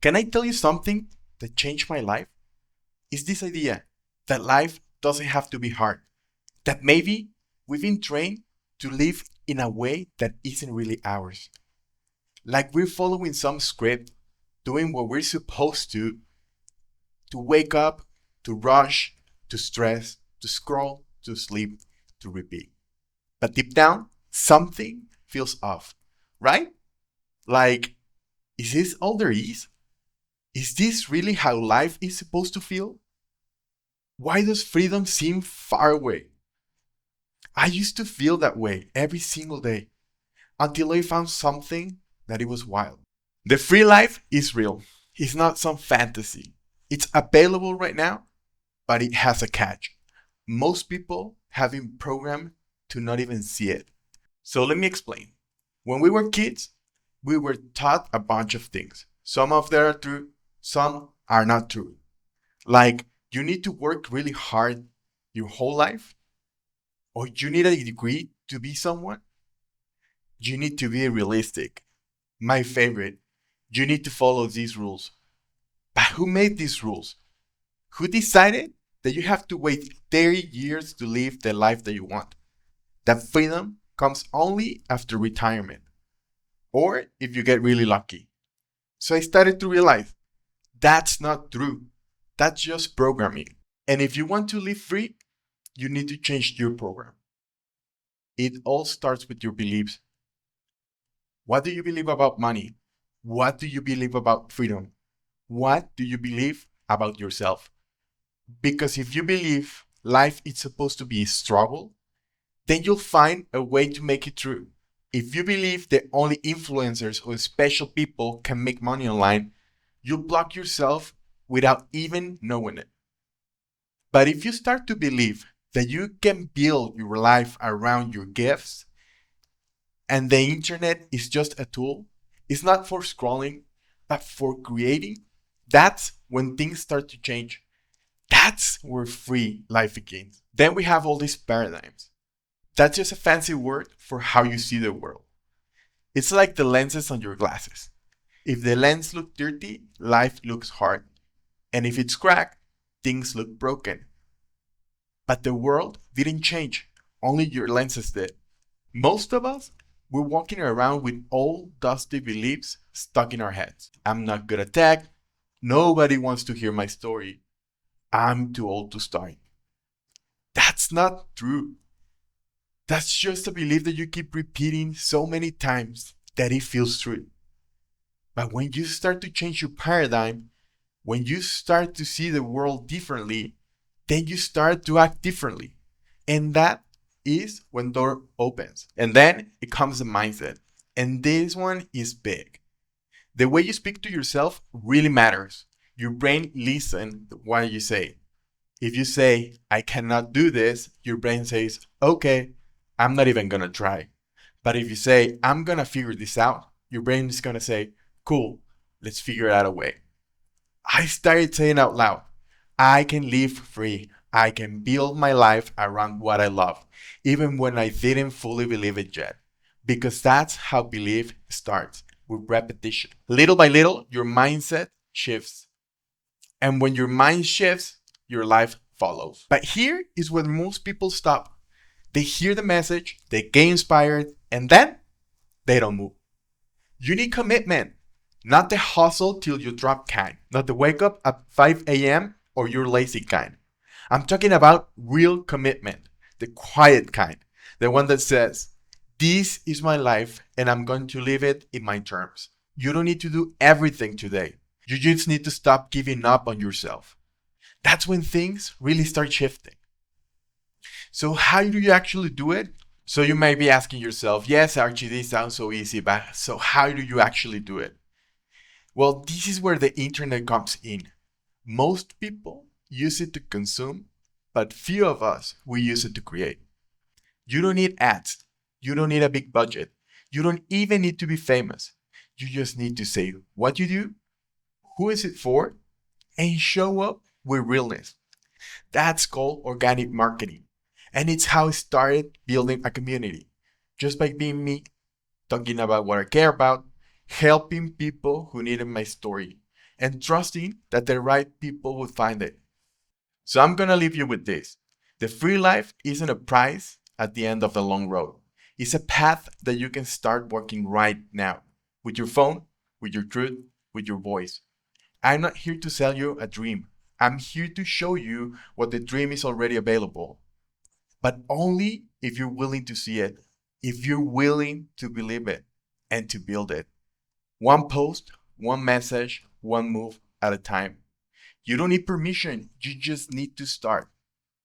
Can I tell you something that changed my life? Is this idea that life doesn't have to be hard. That maybe we've been trained to live in a way that isn't really ours. Like we're following some script, doing what we're supposed to wake up, to rush, to stress, to scroll, to sleep, to repeat. But deep down, something feels off, right? Like, is this all there is? Is this really how life is supposed to feel? Why does freedom seem far away? I used to feel that way every single day until I found something that it was wild. The free life is real. It's not some fantasy. It's available right now, but it has a catch. Most people have been programmed to not even see it. So let me explain. When we were kids, we were taught a bunch of things. Some of them are true, some are not true. Like, you need to work really hard your whole life, or you need a degree to be someone. You need to be realistic. My favorite, you need to follow these rules. But who made these rules? Who decided that you have to wait 30 years to live the life that you want? That freedom comes only after retirement, or if you get really lucky. So I started to realize that's not true. That's just programming. And if you want to live free, you need to change your program. It all starts with your beliefs. What do you believe about money? What do you believe about freedom? What do you believe about yourself? Because if you believe life is supposed to be a struggle, then you'll find a way to make it true. If you believe that only influencers or special people can make money online, you'll block yourself without even knowing it. But if you start to believe that you can build your life around your gifts, and the internet is just a tool, it's not for scrolling, but for creating, that's when things start to change. That's where free life begins. Then we have all these paradigms. That's just a fancy word for how you see the world. It's like the lenses on your glasses. If the lens looks dirty, life looks hard. And if it's cracked, things look broken. But the world didn't change, only your lenses did. Most of us, we're walking around with old dusty beliefs stuck in our heads. I'm not good at tech. Nobody wants to hear my story. I'm too old to start. That's not true. That's just a belief that you keep repeating so many times that it feels true. But when you start to change your paradigm, when you start to see the world differently, then you start to act differently. And that is when door opens. And then it comes the mindset. And this one is big. The way you speak to yourself really matters. Your brain listens to what you say. If you say, I cannot do this, your brain says, okay, I'm not even gonna try. But if you say, I'm gonna figure this out, your brain is gonna say, cool, let's figure out a way. I started saying out loud, I can live free. I can build my life around what I love, even when I didn't fully believe it yet. Because that's how belief starts, with repetition. Little by little, your mindset shifts. And when your mind shifts, your life follows. But here is where most people stop. They hear the message, they get inspired, and then they don't move. You need commitment, not the hustle till you drop kind, not the wake up at 5 a.m. or you're lazy kind. I'm talking about real commitment, the quiet kind, the one that says, this is my life and I'm going to live it in my terms. You don't need to do everything today. You just need to stop giving up on yourself. That's when things really start shifting. So how do you actually do it? So you might be asking yourself, yes, Archie, this sounds so easy, but so how do you actually do it? Well, this is where the internet comes in. Most people use it to consume, but few of us, we use it to create. You don't need ads. You don't need a big budget. You don't even need to be famous. You just need to say what you do, who is it for, and show up with realness. That's called organic marketing. And it's how I started building a community. Just by being me, talking about what I care about, helping people who needed my story. and trusting that the right people will find it. So I'm gonna leave you with this. The free life isn't a prize at the end of the long road. It's a path that you can start walking right now with your phone, with your truth, with your voice. I'm not here to sell you a dream. I'm here to show you what the dream is already available, but only if you're willing to see it, if you're willing to believe it and to build it. One post, one message, one move at a time. You don't need permission, you just need to start.